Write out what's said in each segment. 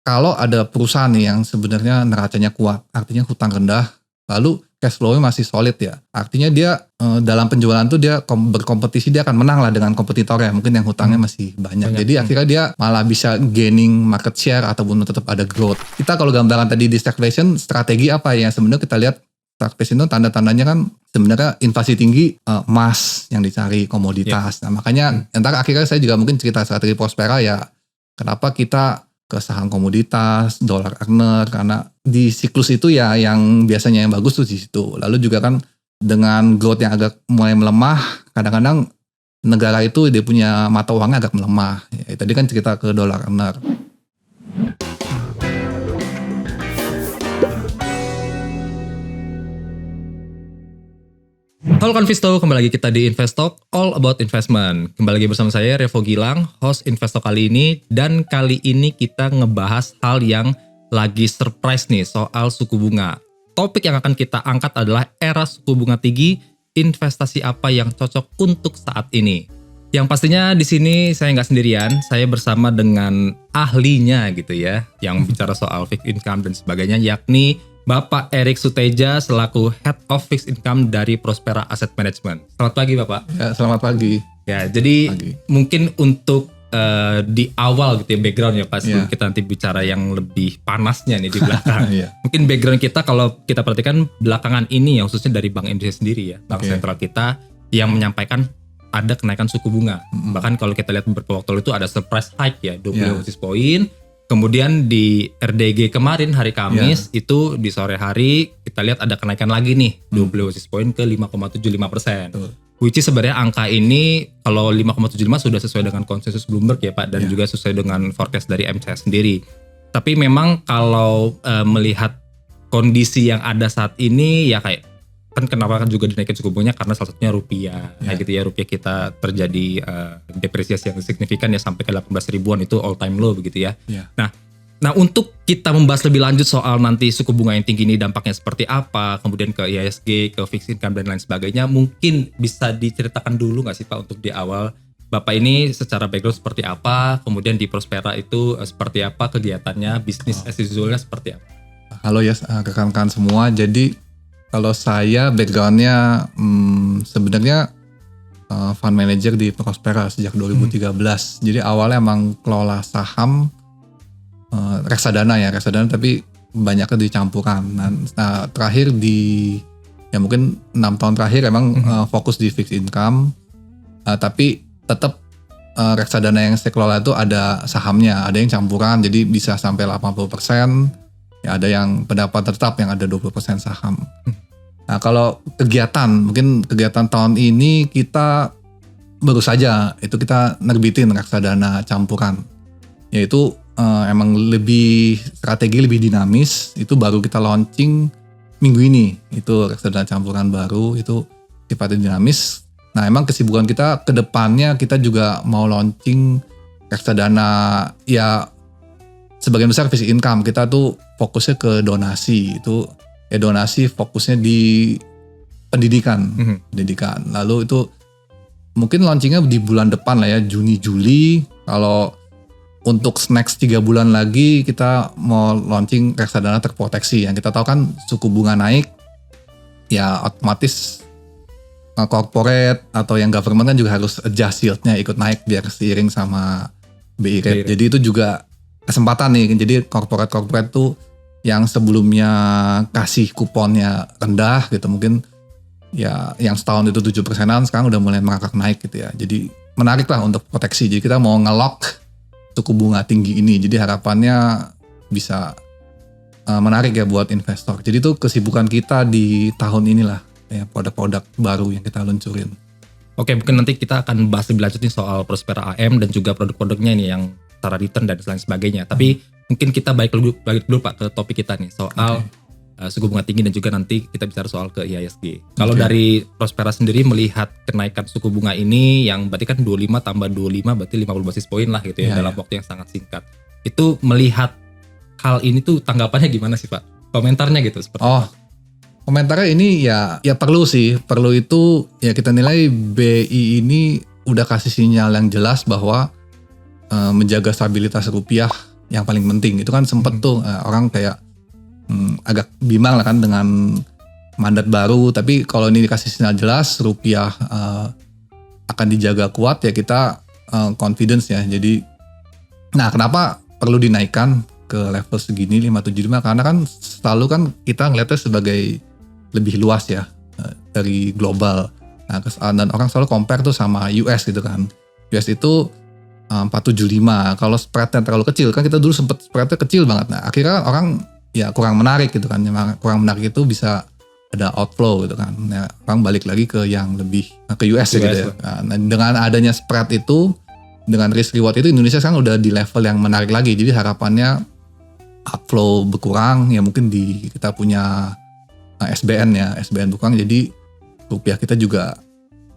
kalau ada perusahaan nih yang sebenarnya neracanya kuat, artinya hutang rendah, lalu cash flow-nya masih solid ya. Artinya dia dalam penjualan tuh dia berkompetisi, dia akan menang lah dengan kompetitornya. Mungkin yang hutangnya masih banyak. Jadi akhirnya dia malah bisa gaining market share ataupun tetap ada growth. Kita kalau gambaran tadi di stagflation, strategi apa ya? Sebenarnya kita lihat stagflation itu tanda-tandanya kan sebenarnya inflasi tinggi, emas yang dicari, komoditas. Nah makanya entar akhirnya saya juga mungkin cerita strategi Prospera ya. Kenapa kita ke saham komoditas, dollar earner, karena di siklus itu ya yang biasanya yang bagus tuh di situ. Lalu juga kan dengan growth yang agak mulai melemah, kadang-kadang negara itu dia punya mata uangnya agak melemah. Ya, tadi kan cerita ke dollar earner. Halo Konvisto, kembali lagi kita di Investalk, all about investment. Kembali lagi bersama saya, Revo Gilang, host Investalk kali ini. Dan kali ini kita ngebahas hal yang lagi surprise nih, soal suku bunga. Topik yang akan kita angkat adalah era suku bunga tinggi, investasi apa yang cocok untuk saat ini. Yang pastinya di sini saya nggak sendirian, saya bersama dengan ahlinya gitu ya, yang bicara soal fixed income dan sebagainya, yakni Bapak Erik Suteja selaku Head of Fixed Income dari Prospera Asset Management. Selamat pagi Bapak. Ya, selamat pagi. Ya, jadi mungkin untuk di awal gitu ya background ya Pak, sebelum kita nanti bicara yang lebih panasnya nih di belakang. Mungkin background kita kalau kita perhatikan belakangan ini ya, khususnya dari Bank Indonesia sendiri ya, Bank Sentral kita yang menyampaikan ada kenaikan suku bunga. Bahkan kalau kita lihat beberapa waktu lalu itu ada surprise hike ya, 20 basis point. Kemudian di RDG kemarin hari Kamis itu di sore hari kita lihat ada kenaikan lagi nih 20 basis point ke 5,75%. Which is sebenarnya angka ini kalau 5,75 sudah sesuai dengan konsensus Bloomberg ya Pak, dan juga sesuai dengan forecast dari MCS sendiri. Tapi memang kalau melihat kondisi yang ada saat ini ya kayak kan kenapa kan juga dinaikin suku bunganya karena salah satunya rupiah. Nah gitu ya, rupiah kita terjadi depresiasi yang signifikan ya sampai ke 18 ribuan, itu all time low begitu ya. Nah untuk kita membahas lebih lanjut soal nanti suku bunga yang tinggi ini dampaknya seperti apa, kemudian ke IHSG, ke fixed income dan lain sebagainya, mungkin bisa diceritakan dulu nggak sih Pak untuk di awal Bapak ini secara background seperti apa, kemudian di Prospera itu seperti apa kegiatannya, bisnis as usual-nya seperti apa? Halo ya rekan-rekan semua, jadi kalau saya backgroundnya sebenarnya fund manager di Prospera sejak 2013. Jadi awalnya emang kelola saham reksadana tapi banyaknya dicampuran. Nah terakhir ya mungkin 6 tahun terakhir emang fokus di fixed income, tapi tetap reksadana yang saya kelola itu ada sahamnya, ada yang campuran jadi bisa sampai 80%. Ya ada yang pendapat tetap yang ada 20% saham. Nah kalau mungkin kegiatan tahun ini kita baru saja itu kita nerbitin reksadana campuran. Yaitu emang lebih strategi, lebih dinamis. Itu baru kita launching minggu ini. Itu reksadana campuran baru, itu sifatnya dinamis. Nah emang kesibukan kita ke depannya kita juga mau launching reksadana ya sebagian besar fixed income. Kita tuh fokusnya ke donasi, itu ya donasi fokusnya di pendidikan. Lalu itu mungkin launchingnya di bulan depan lah ya, Juni Juli. Kalau untuk next 3 bulan lagi kita mau launching reksadana terproteksi. Yang kita tahu kan suku bunga naik, ya otomatis corporate atau yang government kan juga harus adjust yieldnya ikut naik biar seiring sama BI rate. Jadi itu juga kesempatan nih, jadi corporate tuh yang sebelumnya kasih kuponnya rendah gitu, mungkin ya yang setahun itu 7%-an sekarang udah mulai merangkak naik gitu ya. Jadi menarik lah untuk proteksi. Jadi kita mau nge-lock suku bunga tinggi ini. Jadi harapannya bisa menarik ya buat investor. Jadi itu kesibukan kita di tahun inilah ya, produk-produk baru yang kita luncurin. Oke, mungkin nanti kita akan bahas lebih lanjut nih soal Prospera AM dan juga produk-produknya nih yang secara return dan lain sebagainya. Tapi mungkin kita balik dulu Pak ke topik kita nih soal suku bunga tinggi dan juga nanti kita bicara soal ke IHSG. Kalau dari Prospera sendiri melihat kenaikan suku bunga ini yang berarti kan 25 tambah 25 berarti 50 basis poin lah gitu ya dalam waktu yang sangat singkat. Itu melihat hal ini tuh tanggapannya gimana sih Pak? Komentarnya gitu seperti apa? Komentarnya ini ya perlu sih. Perlu itu ya kita nilai BI ini udah kasih sinyal yang jelas bahwa menjaga stabilitas rupiah yang paling penting. Itu kan sempet tuh orang kayak agak bimbang lah kan dengan mandat baru. Tapi kalau ini dikasih sinyal jelas rupiah akan dijaga kuat ya kita confidence ya. Jadi nah kenapa perlu dinaikkan ke level segini 575 karena kan selalu kan kita ngeliatnya sebagai lebih luas ya dari global. Nah, dan orang selalu compare tuh sama US gitu kan. US itu 475. Kalau spreadnya terlalu kecil kan kita dulu sempet spreadnya kecil banget. Nah akhirnya orang ya kurang menarik gitu kan. Kurang menarik itu bisa ada outflow gitu kan. Nah, orang balik lagi ke yang lebih ke US gitu ya. Nah, dengan adanya spread itu, dengan risk reward itu Indonesia sekarang udah di level yang menarik lagi. Jadi harapannya outflow berkurang ya mungkin kita punya SBN ya, SBN berkurang jadi rupiah kita juga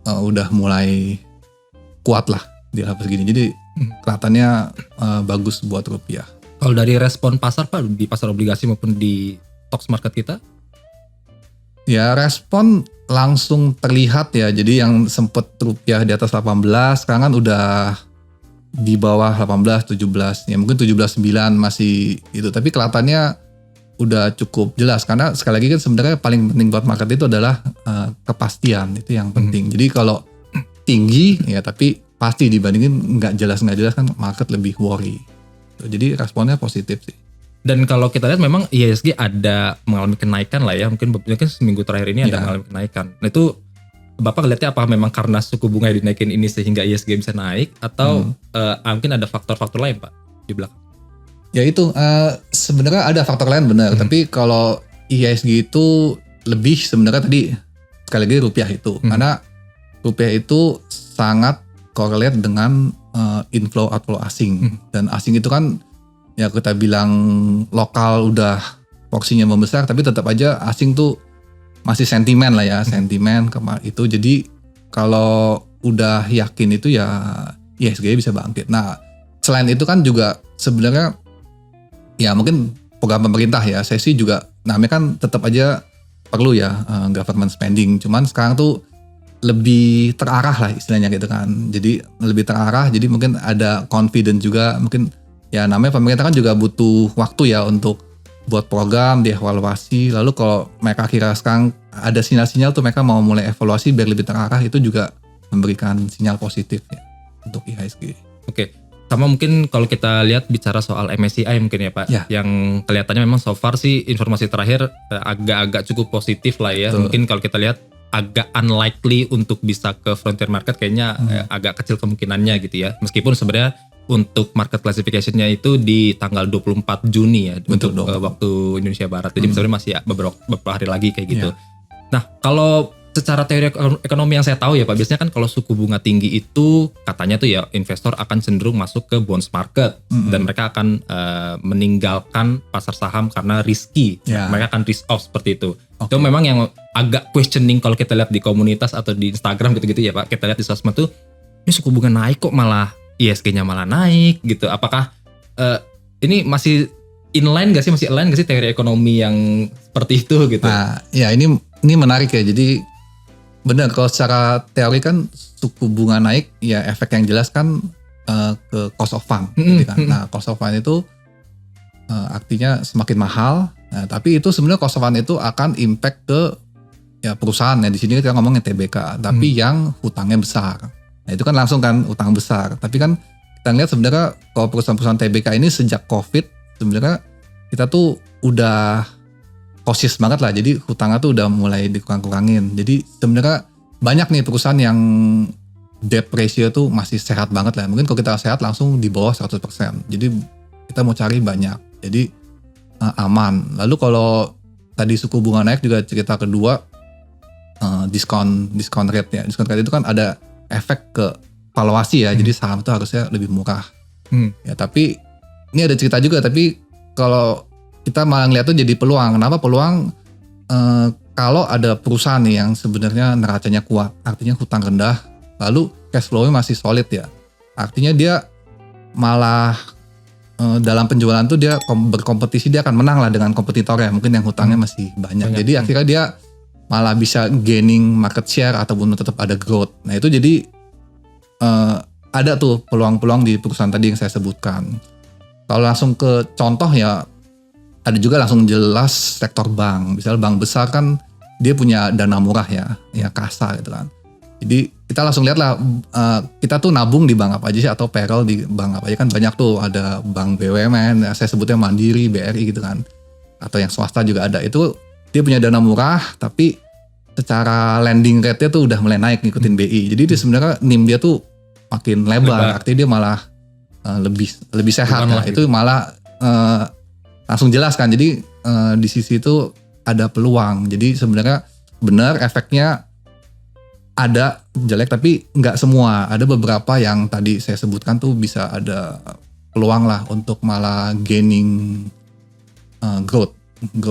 udah mulai kuat lah di level segini. Jadi kelihatannya bagus buat rupiah. Kalau dari respon pasar Pak di pasar obligasi maupun di stocks market kita? Ya respon langsung terlihat ya. Jadi yang sempet rupiah di atas 18 sekarang kan udah di bawah 18, 17. Ya mungkin 17,9 masih itu. Tapi kelihatannya udah cukup jelas. Karena sekali lagi kan sebenarnya paling penting buat market itu adalah kepastian. Itu yang penting. Jadi kalau tinggi ya tapi pasti dibandingin nggak jelas kan market lebih worry. Jadi responnya positif sih. Dan kalau kita lihat memang IHSG ada mengalami kenaikan lah ya. Mungkin seminggu terakhir ini ada mengalami kenaikan. Nah itu Bapak lihatnya apa memang karena suku bunga yang dinaikin ini sehingga IHSG bisa naik atau mungkin ada faktor-faktor lain Pak di belakang? Ya itu sebenarnya ada faktor lain benar. Tapi kalau IHSG itu lebih sebenarnya tadi sekali lagi rupiah itu. Karena rupiah itu sangat correlate dengan inflow outflow asing. Dan asing itu kan ya kita bilang lokal udah porsinya membesar tapi tetap aja asing tuh masih sentimen lah ya, sentimen itu. Jadi kalau udah yakin itu ya IHSG bisa bangkit. Nah selain itu kan juga sebenarnya ya mungkin program pemerintah ya, saya sih juga namanya kan tetap aja perlu ya government spending. Cuman sekarang tuh lebih terarah lah istilahnya gitu kan. Jadi lebih terarah, jadi mungkin ada confident juga. Mungkin ya namanya pemerintah kan juga butuh waktu ya untuk buat program, dievaluasi. Lalu kalau mereka kira sekarang ada sinyal-sinyal tuh mereka mau mulai evaluasi biar lebih terarah, itu juga memberikan sinyal positif ya untuk IHSG. Oke, sama mungkin kalau kita lihat bicara soal MSCI mungkin ya Pak, yang kelihatannya memang so far sih informasi terakhir agak-agak cukup positif lah ya. Betul. Mungkin kalau kita lihat agak unlikely untuk bisa ke frontier market kayaknya agak kecil kemungkinannya gitu ya. Meskipun sebenarnya untuk market classification-nya itu di tanggal 24 Juni ya untuk waktu Indonesia Barat. Jadi sebenarnya masih beberapa hari lagi kayak gitu. Nah, kalau secara teori ekonomi yang saya tahu ya Pak, biasanya kan kalau suku bunga tinggi itu katanya tuh ya investor akan cenderung masuk ke bonds market dan mereka akan meninggalkan pasar saham karena risky. Mereka akan risk off seperti itu. Itu memang yang agak questioning kalau kita lihat di komunitas atau di Instagram gitu-gitu ya Pak. Kita lihat di sosmed tuh ini suku bunga naik kok malah IHSG-nya malah naik gitu. Apakah ini masih inline gak sih, masih align gak sih teori ekonomi yang seperti itu gitu? Nah, ya ini menarik ya. Jadi benar kalau secara teori kan suku bunga naik ya efek yang jelas kan ke cost of fund gitu kan. Nah, cost of fund itu artinya semakin mahal. Nah, tapi itu sebenarnya cost of fund itu akan impact ke ya perusahaan ya. Di sini kita ngomongin TBK, tapi yang hutangnya besar. Nah, itu kan langsung kan utang besar. Tapi kan kita lihat sebenarnya kalau perusahaan-perusahaan TBK ini sejak COVID sebenarnya kita tuh udah cautious banget lah. Jadi hutangnya tuh udah mulai dikurang-kurangin. Jadi sebenarnya banyak nih perusahaan yang debt ratio tuh masih sehat banget lah. Mungkin kalau kita sehat langsung di bawah 100%. Jadi kita mau cari banyak. Jadi aman. Lalu kalau tadi suku bunga naik juga cerita kedua diskon rate ya. Diskon rate itu kan ada efek ke valuasi ya. Jadi saham itu harusnya lebih murah. Ya tapi ini ada cerita juga. Tapi kalau kita malah ngeliat tuh jadi peluang. Kenapa peluang? Kalau ada perusahaan nih yang sebenarnya neracanya kuat, artinya hutang rendah, lalu cash flow-nya masih solid ya. Artinya dia malah dalam penjualan tuh dia berkompetisi, dia akan menang lah dengan kompetitornya. Mungkin yang hutangnya masih banyak. Jadi akhirnya dia malah bisa gaining market share ataupun tetap ada growth. Nah itu jadi ada tuh peluang-peluang di perusahaan tadi yang saya sebutkan. Kalau langsung ke contoh ya, ada juga langsung jelas sektor bank. Misal bank besar kan dia punya dana murah ya kasa gitu kan. Jadi kita langsung lihat lah, kita tuh nabung di bank apa aja sih, atau payroll di bank apa aja, kan banyak tuh, ada bank BUMN, saya sebutnya Mandiri, BRI gitu kan, atau yang swasta juga ada. Itu dia punya dana murah, tapi secara lending rate-nya tuh udah mulai naik ngikutin BI. Jadi dia sebenarnya NIM dia tuh makin lebar. Artinya dia malah lebih sehat ya. Itu malah langsung jelas kan. Jadi di sisi itu ada peluang. Jadi sebenarnya benar efeknya ada jelek, tapi nggak semua. Ada beberapa yang tadi saya sebutkan tuh bisa ada peluang lah untuk malah gaining growth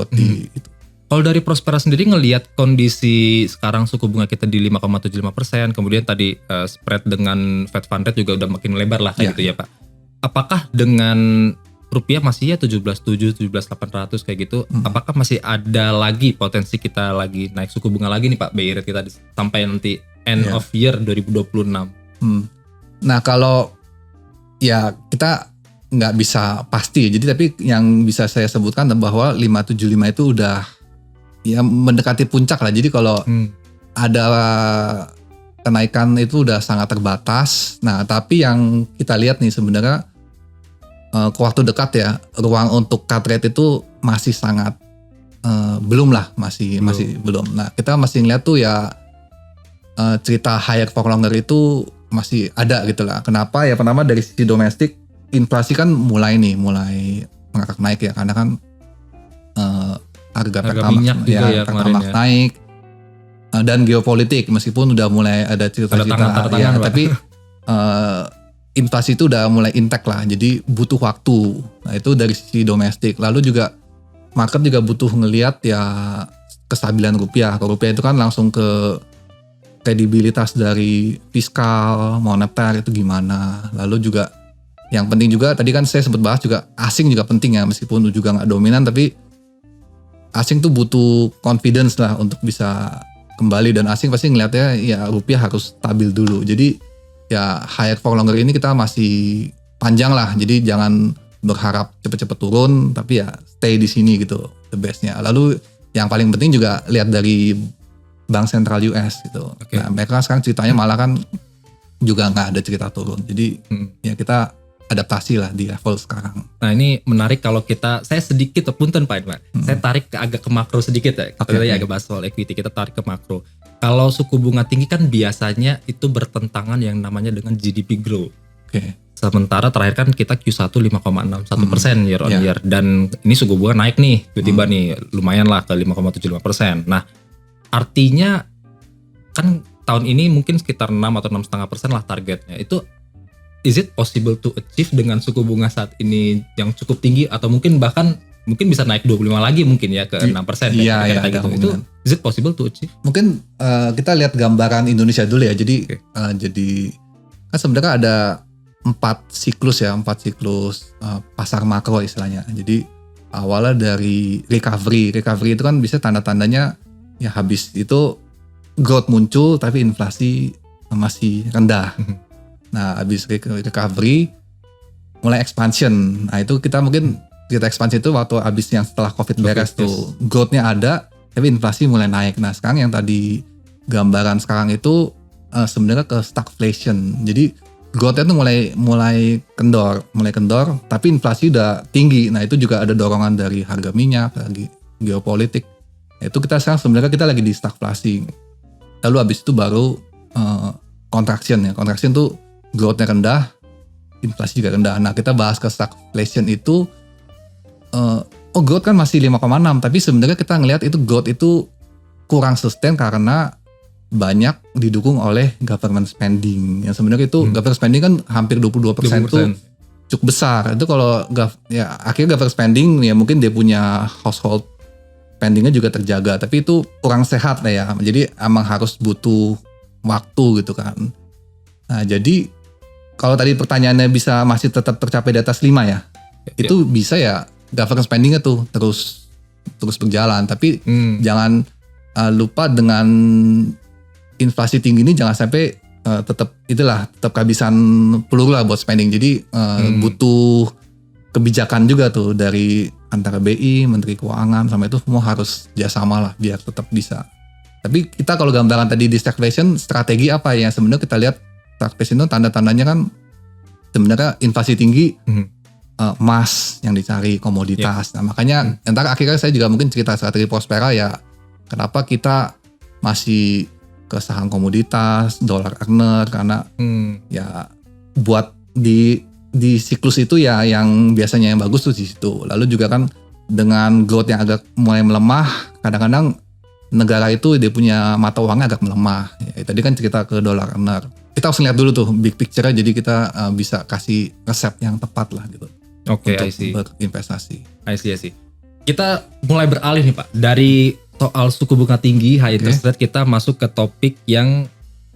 di itu. Kalau dari Prospera sendiri ngelihat kondisi sekarang suku bunga kita di 5,75%, kemudian tadi spread dengan Fed Fund Rate juga udah makin lebar lah kayak gitu ya Pak. Apakah dengan rupiah masih ya 17.700, 17.800 kayak gitu, apakah masih ada lagi potensi kita lagi naik suku bunga lagi nih Pak, BI rate kita sampai nanti end of year 2026? Nah kalau ya kita nggak bisa pasti, jadi tapi yang bisa saya sebutkan bahwa 575 itu udah ya mendekati puncak lah. Jadi kalau ada kenaikan itu udah sangat terbatas. Nah tapi yang kita lihat nih sebenarnya ke waktu dekat ya, ruang untuk cut rate itu masih sangat belum lah, masih belum. Nah kita masih ngeliat tuh ya cerita higher for longer itu masih ada gitu lah. Kenapa ya? Pertama dari sisi domestik, inflasi kan mulai mengangkat naik ya, karena kan harga minyak juga Pertamax naik, dan geopolitik meskipun udah mulai ada cerita-cerita ya, tapi inflasi itu udah mulai intact lah, jadi butuh waktu. Nah itu dari sisi domestik. Lalu juga market juga butuh ngelihat ya kestabilan rupiah. Kalau rupiah itu kan langsung ke kredibilitas dari fiskal, moneter itu gimana. Lalu juga yang penting juga tadi kan saya sempat bahas juga, asing juga penting ya, meskipun juga nggak dominan, tapi asing tuh butuh confidence lah untuk bisa kembali, dan asing pasti ngelihatnya ya rupiah harus stabil dulu. Jadi ya higher for longer ini kita masih panjang lah, jadi jangan berharap cepet-cepet turun, tapi ya stay di sini gitu the bestnya. Lalu yang paling penting juga lihat dari Bank Sentral US gitu. Nah mereka sekarang ceritanya malah kan juga nggak ada cerita turun, jadi ya kita adaptasi lah di level sekarang. Nah ini menarik kalau saya sedikit punten Pak, saya tarik agak ke makro sedikit ya. Kita tadi agak bahas soal equity, kita tarik ke makro. Kalau suku bunga tinggi kan biasanya itu bertentangan yang namanya dengan GDP growth. Sementara terakhir kan kita Q1 5,61% year on year, dan ini suku bunga naik nih tiba-tiba nih lumayan lah ke 5,75%. Nah artinya kan tahun ini mungkin sekitar 6 atau 6,5% lah targetnya. Itu is it possible to achieve dengan suku bunga saat ini yang cukup tinggi, atau mungkin bisa naik 25 lagi mungkin ya ke 6% ya, gitu. Itu is it possible to achieve? Mungkin kita lihat gambaran Indonesia dulu ya. Jadi jadi kan sebenarnya ada 4 siklus pasar makro istilahnya. Jadi awalnya dari recovery itu kan bisa tanda-tandanya ya habis itu growth muncul tapi inflasi masih rendah. Nah habis recovery mulai expansion. Nah itu kita mungkin kita expansion itu waktu habis yang setelah COVID beres tuh, growth-nya ada tapi inflasi mulai naik. Nah sekarang yang tadi gambaran sekarang itu sebenarnya ke stagflation. Jadi growth-nya tuh mulai kendor tapi inflasi udah tinggi. Nah itu juga ada dorongan dari harga minyak, lagi geopolitik. Itu kita sekarang sebenarnya kita lagi di stagflasi. Lalu habis itu baru contraction ya. Contraction tuh growth-nya rendah, inflasi juga rendah. Nah kita bahas ke stagflation itu, growth kan masih 5,6, tapi sebenarnya kita ngelihat itu growth itu kurang sustain karena banyak didukung oleh government spending. Yang sebenarnya itu government spending kan hampir 22% itu cukup besar. Itu kalau akhirnya government spending ya mungkin dia punya household spendingnya juga terjaga, tapi itu kurang sehat lah ya. Jadi emang harus butuh waktu gitu kan. Nah jadi kalau tadi pertanyaannya bisa masih tetap tercapai di atas 5 ya, itu bisa ya government spendingnya tuh terus berjalan. Tapi jangan lupa dengan inflasi tinggi ini jangan sampai tetap kehabisan peluru lah buat spending. Jadi butuh kebijakan juga tuh dari antara BI, Menteri Keuangan sama itu semua harus kerjasama lah biar tetap bisa. Tapi kita kalau gambaran tadi di stagflation, strategi apa ya? Sebenarnya kita lihat stagflation itu tanda-tandanya kan sebenarnya inflasi tinggi, emas yang dicari, komoditas. Nah makanya entar akhirnya saya juga mungkin cerita strategi Prospera ya, kenapa kita masih ke saham komoditas, dollar earner, karena ya buat di siklus itu ya yang biasanya yang bagus tuh di situ. Lalu juga kan dengan growth yang agak mulai melemah, kadang-kadang negara itu dia punya mata uangnya agak melemah. Ya, tadi kan cerita ke dollar earner. Kita harus lihat dulu tuh big picture-nya, jadi kita bisa kasih resep yang tepat lah gitu. Oke, untuk berinvestasi. I see. Kita mulai beralih nih Pak, dari soal suku bunga tinggi, high interest rate, kita masuk ke topik yang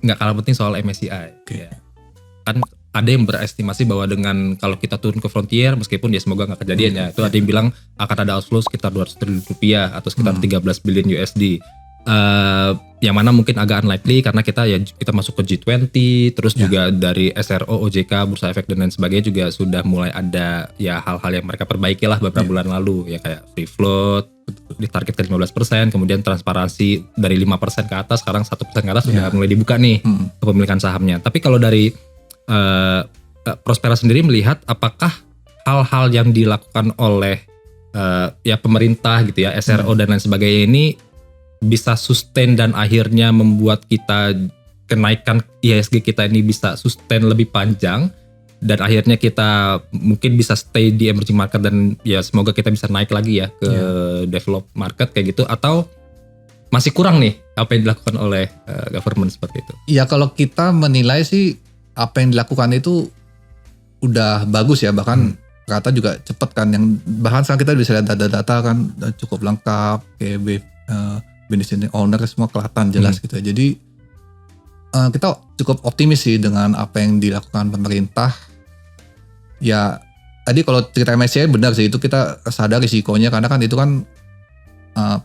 nggak kalah penting soal MSCI. Ya. Kan ada yang berestimasi bahwa dengan kalau kita turun ke frontier, meskipun ya semoga nggak kejadian ya, itu ada yang bilang akan ada outflow sekitar 200 triliun rupiah atau sekitar 13 billion USD. Yang mana mungkin agak unlikely karena kita masuk ke G20, terus juga dari SRO, OJK, Bursa Efek dan lain sebagainya juga sudah mulai ada ya hal-hal yang mereka perbaiki lah beberapa bulan lalu ya, kayak free float ditargetkan 15%, kemudian transparansi dari 5% ke atas, sekarang 1% ke atas sudah mulai dibuka nih kepemilikan sahamnya. Tapi kalau dari Prospera sendiri melihat apakah hal-hal yang dilakukan oleh ya pemerintah gitu ya, SRO dan lain sebagainya ini bisa sustain dan akhirnya membuat kita kenaikan IHSG kita ini bisa sustain lebih panjang dan akhirnya kita mungkin bisa stay di emerging market dan ya semoga kita bisa naik lagi ya ke develop market kayak gitu, atau masih kurang nih apa yang dilakukan oleh government seperti itu? Ya kalau kita menilai sih apa yang dilakukan itu udah bagus ya, bahkan rata juga cepet kan, yang bahkan sekarang kita bisa lihat data-data kan cukup lengkap, kayak beneficiary owner semua kelihatan jelas gitu ya. Jadi kita cukup optimis sih dengan apa yang dilakukan pemerintah. Ya tadi kalau cerita MSCI benar sih, itu kita sadar risikonya karena kan itu kan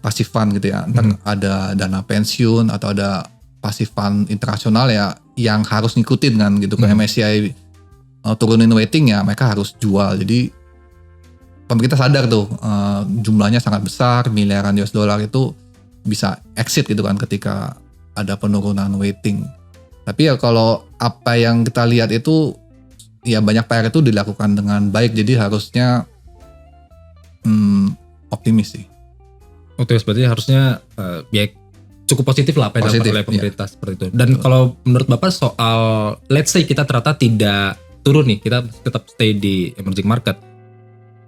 passive fund gitu ya, entar ada dana pensiun atau ada passive fund internasional ya yang harus ngikutin kan gitu ke MSCI turunin weighting ya mereka harus jual. Jadi pemerintah sadar tuh jumlahnya sangat besar, miliaran US dollar itu bisa exit gitu kan ketika ada penurunan weighting. Tapi ya kalau apa yang kita lihat itu ya banyak PR itu dilakukan dengan baik, jadi harusnya optimis sih. Optimis berarti harusnya ya cukup positif lah apa yang dilakukan oleh pemerintah seperti itu. Dan kalau menurut Bapak soal let's say kita ternyata tidak turun nih, kita tetap stay di emerging market,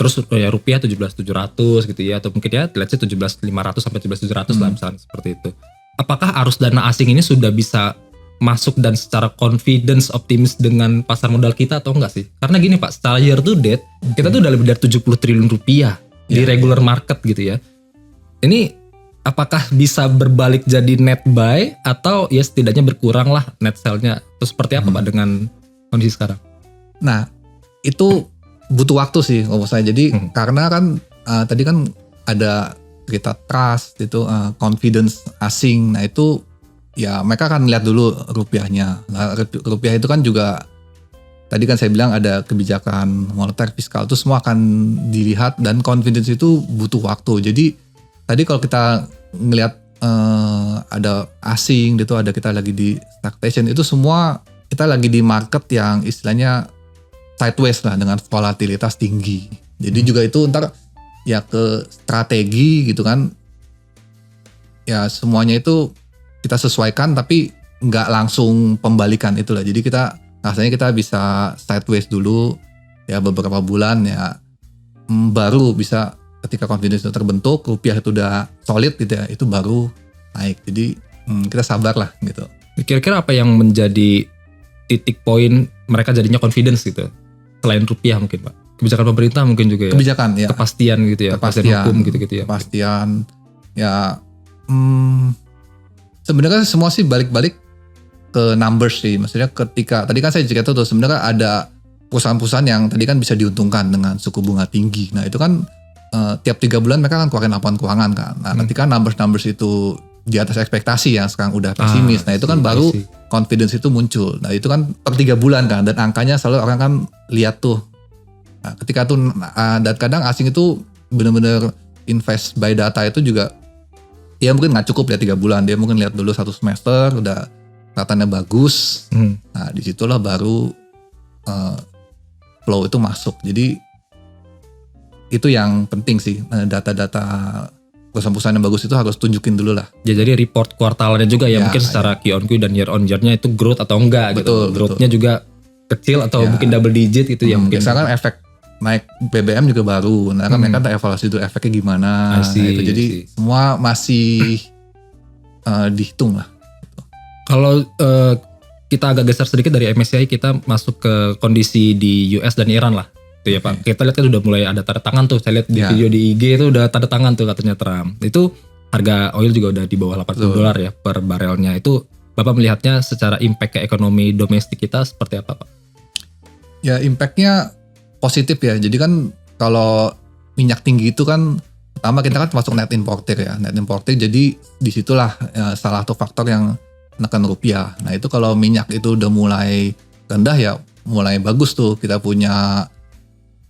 terus ya rupiah 17.700 gitu ya, atau mungkin ya let's say 17.500 sampai 17.700 lah misalnya seperti itu. Apakah arus dana asing ini sudah bisa masuk dan secara confidence optimis dengan pasar modal kita atau enggak sih? Karena gini Pak, secara year to date kita tuh udah lebih dari 70 triliun rupiah di regular market gitu ya. Ini apakah bisa berbalik jadi net buy atau ya setidaknya berkurang lah net sell-nya? Terus seperti apa Pak dengan kondisi sekarang? Nah itu butuh waktu sih kalau saya. Jadi karena kan tadi kan ada cerita trust itu, confidence asing. Nah itu ya mereka akan lihat dulu rupiahnya. Nah, rupiah itu kan juga tadi kan saya bilang ada kebijakan moneter fiskal, itu semua akan dilihat dan confidence itu butuh waktu. Jadi tadi kalau kita ngelihat ada asing gitu, ada kita lagi di stagflation, itu semua kita lagi di market yang istilahnya sideways lah dengan volatilitas tinggi. Jadi juga itu ntar ya ke strategi gitu kan. Ya semuanya itu kita sesuaikan tapi nggak langsung pembalikan itulah. Jadi kita rasanya kita bisa sideways dulu ya beberapa bulan ya, baru bisa ketika confidence itu terbentuk, rupiah itu udah solid gitu ya, itu baru naik. Jadi kita sabar lah gitu. Kira-kira apa yang menjadi titik poin mereka jadinya confidence gitu? Selain rupiah mungkin Pak, kebijakan pemerintah mungkin juga ya. Kebijakan ya. Kepastian gitu ya. Kepastian hukum gitu-gitu ya. Kepastian ya. Sebenarnya semua sih balik-balik ke numbers sih. Maksudnya ketika tadi kan saya cerita tuh sebenarnya ada perusahaan-perusahaan yang tadi kan bisa diuntungkan dengan suku bunga tinggi. Nah itu kan tiap 3 bulan mereka kan keluarin laporan keuangan kan. Nah ketika numbers itu di atas ekspektasi yang sekarang udah pesimis. Nah itu kan baru confidence itu muncul. Nah itu kan per 3 bulan kan, dan angkanya selalu orang kan lihat tuh Nah, ketika tuh dan kadang asing itu benar-benar invest by data itu juga ya mungkin nggak cukup ya 3 bulan, dia mungkin lihat dulu 1 semester udah kelihatannya bagus. Nah disitulah baru flow itu masuk. Jadi itu yang penting sih, data-data perusahaan-perusahaan yang bagus itu harus tunjukin dulu lah. Ya, jadi report kuartalnya juga ya mungkin secara Q on Q dan year on year-nya itu growth atau enggak gitu. Growth-nya juga kecil atau mungkin double digit gitu ya mungkin. Misalkan efek naik BBM juga baru, nah kan mereka evaluasi dulu efeknya gimana. Itu jadi semua masih dihitung lah. Gitu. Kalau kita agak geser sedikit dari MSCI, kita masuk ke kondisi di US dan Iran lah. Itu ya Pak. Kita lihat kan udah mulai ada tanda tangan tuh. Saya lihat di video di IG itu udah tanda tangan tuh katanya Trump. Itu harga oil juga udah di bawah $80 ya per barelnya. Itu Bapak melihatnya secara impact ke ekonomi domestik kita seperti apa Pak? Ya impactnya positif ya. Jadi kan kalau minyak tinggi itu kan pertama kita kan masuk net importer ya. Net importer jadi disitulah salah satu faktor yang menekan rupiah. Nah itu kalau minyak itu udah mulai rendah ya mulai bagus tuh. Kita punya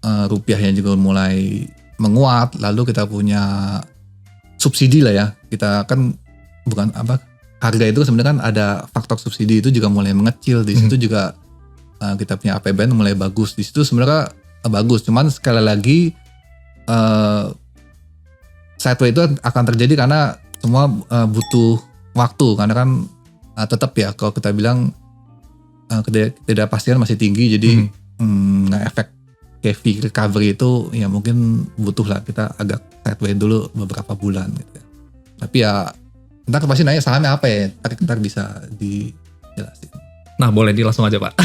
rupiahnya juga mulai menguat. Lalu kita punya subsidi lah ya. Kita kan bukan harga itu sebenarnya kan ada faktor subsidi itu juga mulai mengecil. Di situ juga kita punya APBN mulai bagus. Di situ sebenarnya bagus, cuman sekali lagi sideways itu akan terjadi karena semua butuh waktu, karena kan tetap ya kalau kita bilang ketidakpastian masih tinggi, jadi efek KV recovery itu ya mungkin butuh lah kita agak sideways dulu beberapa bulan gitu ya. Tapi ya ntar pasti nanya sahamnya apa ya, ntar bisa dijelasin. Nah boleh langsung aja Pak.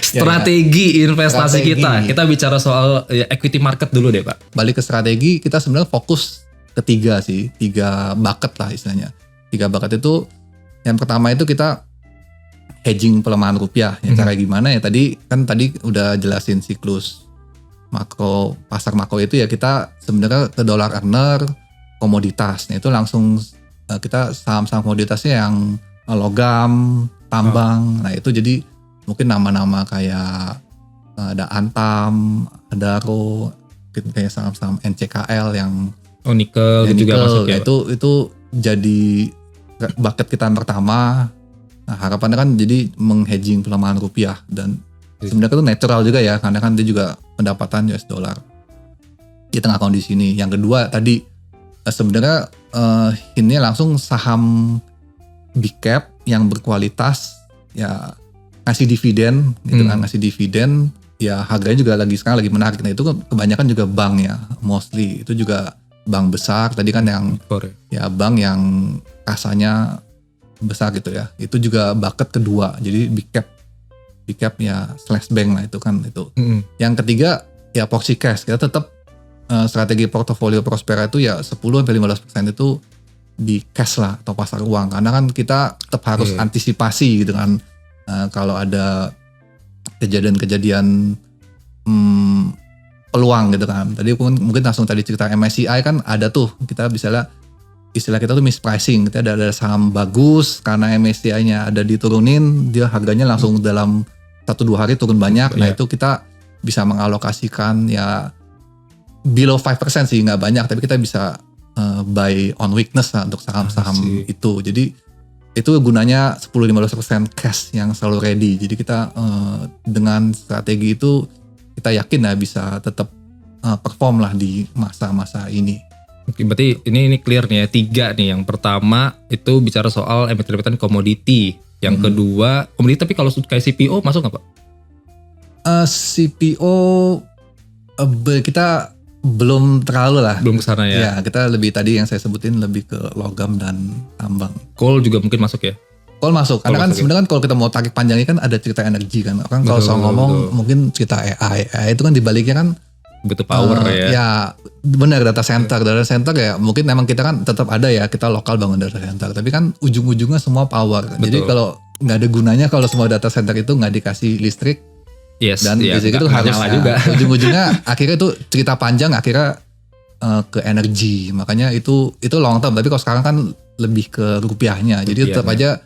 Strategi investasi kita bicara soal equity market dulu deh Pak. Balik ke strategi, kita sebenarnya fokus ke 3 bucket lah istilahnya. 3 bucket itu, yang pertama itu kita hedging pelemahan rupiah. Ya, cara gimana ya tadi udah jelasin siklus makro, pasar makro itu ya kita sebenarnya ke dollar earner, komoditas. Nah itu langsung kita saham-saham komoditasnya yang logam, tambang. Nah itu jadi mungkin nama-nama kayak ada Antam, Adaro, kayak saham-saham NCKL yang nikel juga masuk ya. Itu jadi bucket kita yang pertama. Nah harapannya kan jadi menghedging pelemahan rupiah, dan sebenarnya itu natural juga ya karena kan dia juga pendapatan US dollar di tengah kondisi ini. Yang kedua tadi sebenarnya ini langsung saham big cap yang berkualitas ya, ngasih dividen gitu kan, ngasih dividen ya, harganya juga sekarang lagi menarik. Nah itu kebanyakan juga bank ya, mostly itu juga bank besar tadi kan yang ya bank yang kasanya besar gitu ya, itu juga bucket kedua. Jadi big cap ya slash bank lah itu kan itu. Yang ketiga ya porsi cash, kita tetap strategi portofolio Prospera itu ya 10-15% itu di cash lah atau pasar uang, karena kan kita tetap harus antisipasi gitu kan. Kalau ada kejadian peluang gitu kan. Tadi mungkin langsung tadi cerita MSCI kan ada tuh, kita istilah kita tuh mispricing. Kita ada saham bagus karena MSCI-nya ada diturunin, dia harganya langsung dalam 1-2 hari turun banyak. Nah itu kita bisa mengalokasikan ya below 5% sih, nggak banyak, tapi kita bisa buy on weakness lah untuk saham-saham itu. Jadi itu gunanya 10-15% cash yang selalu ready. Jadi kita dengan strategi itu kita yakin ya bisa tetap perform lah di masa-masa ini. Oke, berarti ini clear nih ya, 3 nih. Yang pertama itu bicara soal emiten komoditi. Yang kedua komoditi, tapi kalau kayak CPO masuk nggak Pak? CPO kita belum terlalu lah. Belum kesana ya? Ya, kita lebih tadi yang saya sebutin lebih ke logam dan tambang. Coal juga mungkin masuk ya? Coal masuk, karena kan sebenarnya kan kalau kita mau tarik panjangnya kan ada cerita energi kan. Kan kalau soal ngomong mungkin cerita AI itu kan dibaliknya kan butuh power ya. Ya benar, data center ya mungkin memang kita kan tetap ada ya, kita lokal bangun data center. Tapi kan ujung-ujungnya semua power. Betul. Jadi kalau nggak ada gunanya kalau semua data center itu nggak dikasih listrik. Dan listrik itu harus juga. Ujung-ujungnya akhirnya itu cerita panjang akhirnya ke energi. Makanya itu long term. Tapi kalau sekarang kan lebih ke rupiahnya. Jadi tetap aja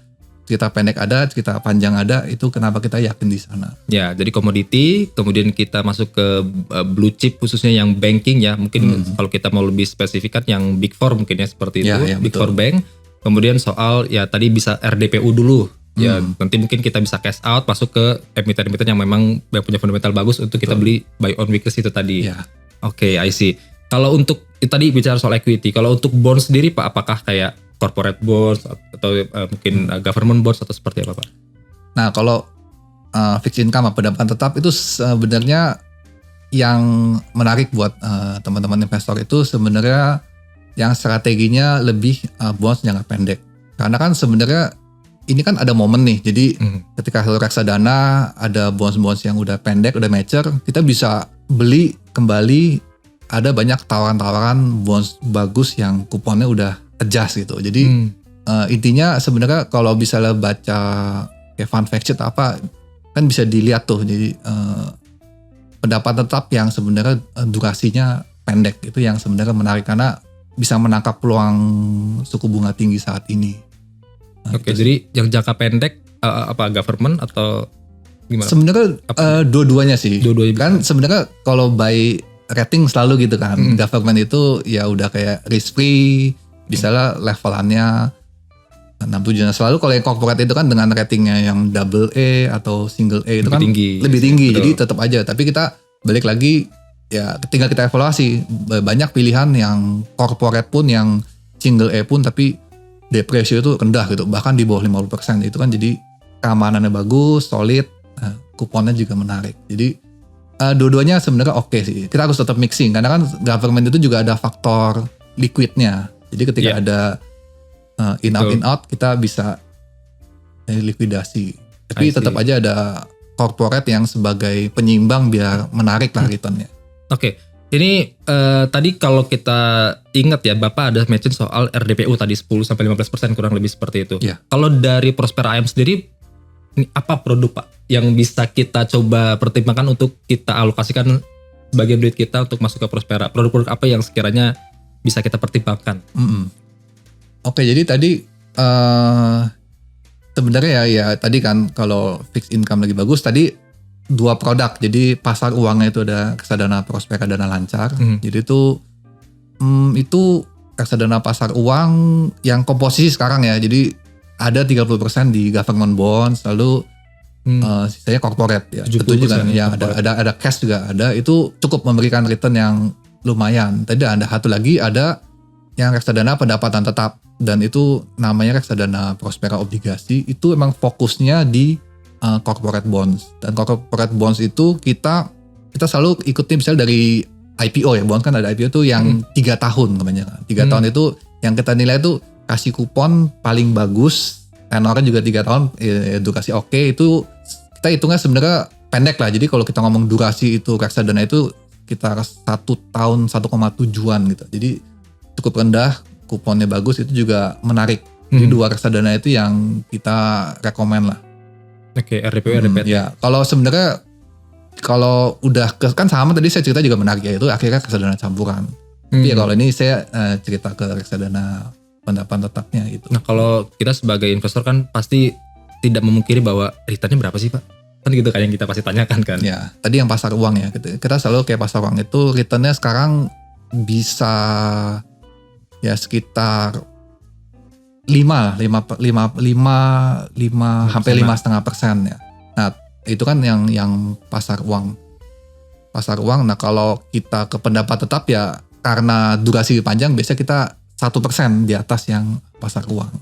cerita pendek ada, cerita panjang ada, itu kenapa kita yakin di sana. Ya, jadi komoditi, kemudian kita masuk ke blue chip khususnya yang banking ya. Mungkin kalau kita mau lebih spesifikan yang Big Four mungkin ya seperti itu, Big Four bank. Kemudian soal ya tadi bisa RDPU dulu. Ya, nanti mungkin kita bisa cash out masuk ke emiten-emiten yang memang punya fundamental bagus untuk kita beli buy on weakness itu tadi. Oke, I see. Kalau untuk tadi bicara soal equity, kalau untuk bonds sendiri Pak, apakah kayak corporate bonds atau mungkin government bonds atau seperti apa Pak? Nah, kalau fixed income pendapatan tetap itu sebenarnya yang menarik buat teman-teman investor itu sebenarnya yang strateginya lebih bonds jangka pendek. Karena kan sebenarnya ini kan ada momen nih, jadi ketika reksadana ada bonds-bonds yang udah pendek, udah mature, kita bisa beli kembali, ada banyak tawaran-tawaran bonds bagus yang kuponnya udah adjust gitu. Jadi intinya sebenarnya kalau bisa baca kayak fund fact sheet apa, kan bisa dilihat tuh, jadi pendapat tetap yang sebenarnya durasinya pendek, itu yang sebenarnya menarik karena bisa menangkap peluang suku bunga tinggi saat ini. Oke, jadi yang jangka pendek apa government atau gimana? Sebenarnya dua-duanya sih. Dua-duanya kan sebenarnya kalau by rating selalu gitu kan. Government itu ya udah kayak risk free, misalnya levelannya 6-7. Selalu kalau yang corporate itu kan dengan ratingnya yang double A atau single A itu lebih tinggi. Jadi tetap aja. Tapi kita balik lagi ya tinggal kita evaluasi. Banyak pilihan yang corporate pun, yang single A pun tapi depresi itu rendah gitu, bahkan di bawah 50%. Itu kan jadi keamanannya bagus, solid, kuponnya juga menarik. Jadi dua-duanya sebenarnya oke sih. Kita harus tetap mixing karena kan government itu juga ada faktor liquidnya. Jadi ketika ada in out kita bisa likuidasi. Tapi tetap aja ada corporate yang sebagai penyimbang biar menarik lah returnnya. Oke. Ini tadi kalau kita ingat ya, Bapak ada mention soal RDPU tadi 10-15% kurang lebih seperti itu. Kalau dari Prospera AM sendiri, ini apa produk Pak yang bisa kita coba pertimbangkan untuk kita alokasikan sebagian duit kita untuk masuk ke Prospera? Produk-produk apa yang sekiranya bisa kita pertimbangkan? Oke, jadi tadi sebenarnya ya tadi kan kalau fixed income lagi bagus tadi, 2 produk, jadi pasar uangnya itu ada reksadana Prospera Dana Lancar. Jadi itu reksadana pasar uang yang komposisi sekarang ya. Jadi ada 30% di government bonds, lalu sisanya corporate ya. Tentu juga ya ada cash juga ada. Itu cukup memberikan return yang lumayan. Tadi ada satu lagi, ada yang reksadana pendapatan tetap, dan itu namanya reksadana Prospera Obligasi. Itu emang fokusnya di corporate bonds, dan corporate bonds itu kita selalu ikutin misalnya dari IPO ya, bonds kan ada IPO tuh yang 3 tahun kebanyakan. 3 tahun itu yang kita nilai itu kasih kupon paling bagus, tenornya juga 3 tahun, edukasi oke, itu kita hitungnya sebenarnya pendek lah. Jadi kalau kita ngomong durasi itu reksadana itu kita 1 tahun 1,7an gitu. Jadi cukup rendah, kuponnya bagus, itu juga menarik. Jadi 2 reksadana itu yang kita rekomen lah. Oke, RDPU, RDPT. Ya, kalau sebenarnya kalau udah kan sama tadi saya cerita juga menarik ya, itu akhirnya reksadana campuran. Tapi ya kalau ini saya cerita ke reksadana pendapatan tetapnya itu. Nah, kalau kita sebagai investor kan pasti tidak memungkiri bahwa returnnya berapa sih Pak? Kan gitu kan yang kita pasti tanyakan kan. Ya, tadi yang pasar uang ya. Kita selalu kayak pasar uang itu returnnya sekarang bisa ya sekitar 5 sampai 5,5% ya. Nah itu kan yang pasar uang. Nah kalau kita ke pendapat tetap ya karena durasi panjang biasanya kita 1% di atas yang pasar uang.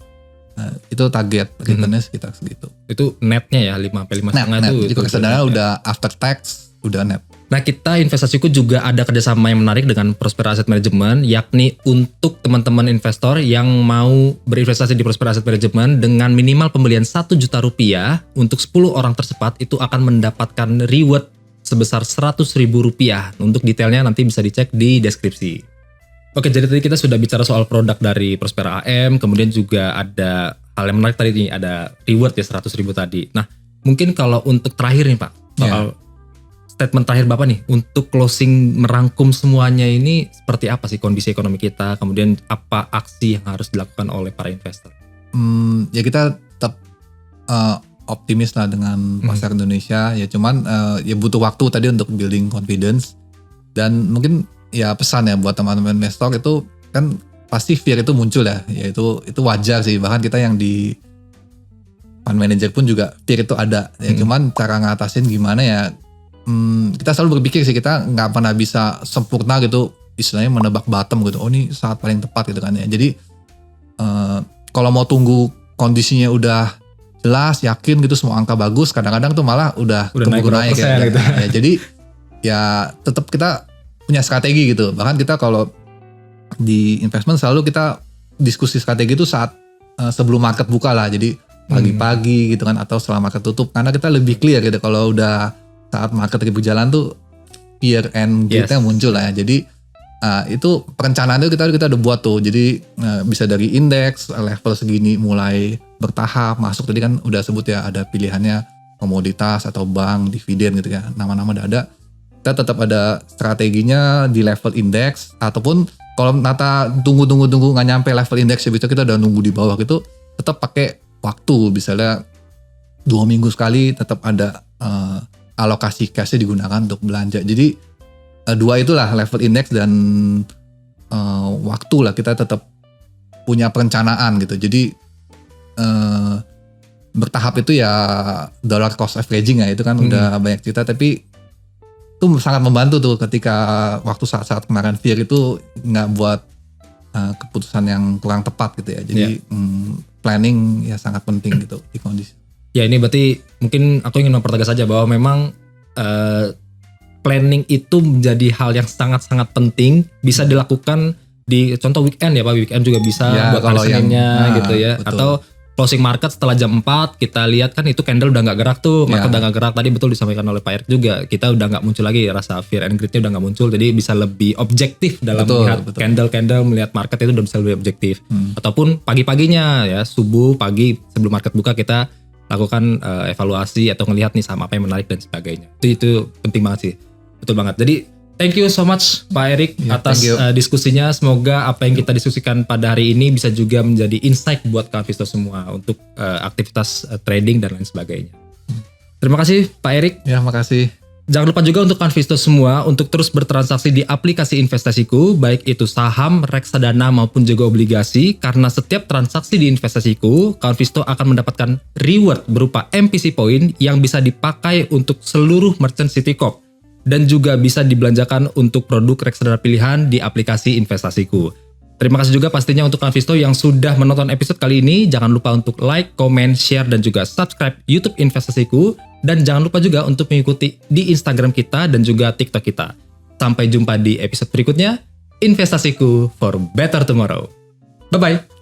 Nah itu target returnnya sekitar segitu. Itu netnya ya 5 sampai 5,5 itu. Jadi reksadana udah after tax udah net. Nah kita investasiku juga ada kerjasama yang menarik dengan Prospera Asset Management, yakni untuk teman-teman investor yang mau berinvestasi di Prospera Asset Management dengan minimal pembelian 1 juta rupiah untuk 10 orang tercepat itu akan mendapatkan reward sebesar 100.000 rupiah. Untuk detailnya nanti bisa dicek di deskripsi. Oke, jadi tadi kita sudah bicara soal produk dari Prospera AM, kemudian juga ada hal yang menarik tadi nih, ada reward ya 100.000 tadi. Nah mungkin kalau untuk terakhir nih Pak, soal statement terakhir Bapak nih, untuk closing merangkum semuanya ini seperti apa sih kondisi ekonomi kita, kemudian apa aksi yang harus dilakukan oleh para investor? Ya kita tetap optimis lah dengan pasar Indonesia. Ya cuman ya butuh waktu tadi untuk building confidence. Dan mungkin ya pesan ya buat teman-teman investor itu kan pasti fear itu muncul ya. Ya itu wajar sih. Bahkan kita yang di fund manager pun juga fear itu ada. Ya cuman cara ngatasin gimana ya. Kita selalu berpikir sih, kita nggak pernah bisa sempurna gitu, istilahnya menebak bottom gitu. Oh ini saat paling tepat gitu kan ya. Jadi kalau mau tunggu kondisinya udah jelas, yakin gitu, semua angka bagus, kadang-kadang tuh malah udah keburu naik ya. Gitu. Ya. Jadi ya tetap kita punya strategi gitu. Bahkan kita kalau di investment selalu kita diskusi strategi itu saat sebelum market buka lah. Jadi pagi-pagi gitu kan, atau setelah market tutup, karena kita lebih clear gitu. Kalau udah saat market berjalan tuh year end kita muncul lah ya. Jadi itu perencanaan itu kita udah buat tuh. Jadi bisa dari indeks level segini mulai bertahap masuk. Tadi kan udah sebut ya, ada pilihannya komoditas atau bank, dividen gitu ya. Nama-nama udah ada. Kita tetap ada strateginya di level indeks, ataupun kalau nata tunggu nggak nyampe level indeks ya, bisa kita udah nunggu di bawah gitu. Tetap pakai waktu, misalnya 2 minggu sekali tetap ada alokasi cashnya digunakan untuk belanja. Jadi dua itulah, level indeks dan waktu lah, kita tetap punya perencanaan gitu. Jadi bertahap itu ya dollar cost averaging ya, itu kan udah banyak cerita, tapi itu sangat membantu tuh ketika waktu saat-saat kemarin fear itu nggak buat keputusan yang kurang tepat gitu ya. Jadi planning ya sangat penting gitu di kondisi. Ya ini berarti mungkin aku ingin mempertegas saja bahwa memang planning itu menjadi hal yang sangat-sangat penting, bisa dilakukan di contoh weekend ya Pak, weekend juga bisa ya, buat hari Seninnya gitu ya. Betul. Atau closing market setelah jam 4 kita lihat kan itu candle udah gak gerak tuh, market udah gak gerak, tadi betul disampaikan oleh Pak Erick juga, kita udah gak muncul lagi rasa fear and greed-nya udah gak muncul, jadi bisa lebih objektif dalam melihat candle-candle, melihat market itu udah bisa lebih objektif. Ataupun pagi-paginya ya, subuh, pagi sebelum market buka kita lakukan evaluasi atau ngelihat nih saham apa yang menarik dan sebagainya. Itu penting banget sih. Betul banget. Jadi thank you so much Pak Erick atas diskusinya. Semoga apa yang kita diskusikan pada hari ini bisa juga menjadi insight buat kawan investor semua untuk aktivitas trading dan lain sebagainya. Terima kasih Pak Erick. Ya, makasih. Jangan lupa juga untuk kawan investor semua untuk terus bertransaksi di aplikasi Investasiku, baik itu saham, reksadana maupun juga obligasi, karena setiap transaksi di Investasiku, kawan investor akan mendapatkan reward berupa MPC point yang bisa dipakai untuk seluruh merchant Citicorp dan juga bisa dibelanjakan untuk produk reksadana pilihan di aplikasi Investasiku. Terima kasih juga pastinya untuk kawan investor yang sudah menonton episode kali ini. Jangan lupa untuk like, comment, share, dan juga subscribe YouTube Investasiku. Dan jangan lupa juga untuk mengikuti di Instagram kita dan juga TikTok kita. Sampai jumpa di episode berikutnya. Investasiku for better tomorrow. Bye-bye.